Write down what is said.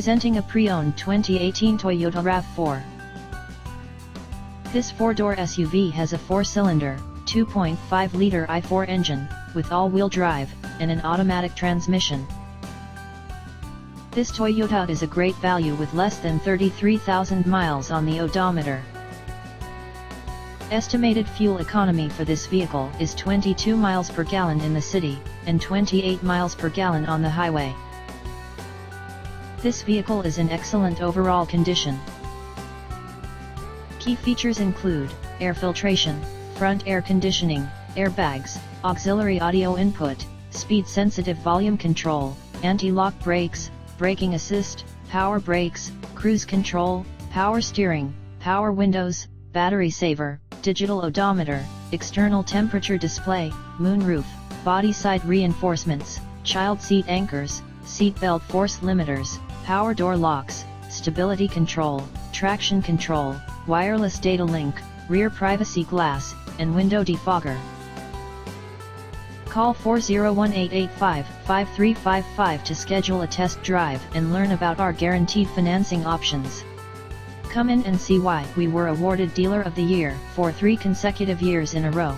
Presenting a pre-owned 2018 Toyota RAV4. This 4-door SUV has a 4-cylinder, 2.5-liter i4 engine, with all-wheel drive, and an automatic transmission. This Toyota is a great value with less than 33,000 miles on the odometer. Estimated fuel economy for this vehicle is 22 miles per gallon in the city, and 28 miles per gallon on the highway. This vehicle is in excellent overall condition. Key features include air filtration, front air conditioning, airbags, auxiliary audio input, speed-sensitive volume control, anti-lock brakes, braking assist, power brakes, cruise control, power steering, power windows, battery saver, digital odometer, external temperature display, moonroof, body side reinforcements, child seat anchors, seat belt force limiters, power door locks, stability control, traction control, wireless data link, rear privacy glass, and window defogger. Call 401-885-5355 to schedule a test drive and learn about our guaranteed financing options. Come in and see why we were awarded Dealer of the Year for 3 consecutive years in a row.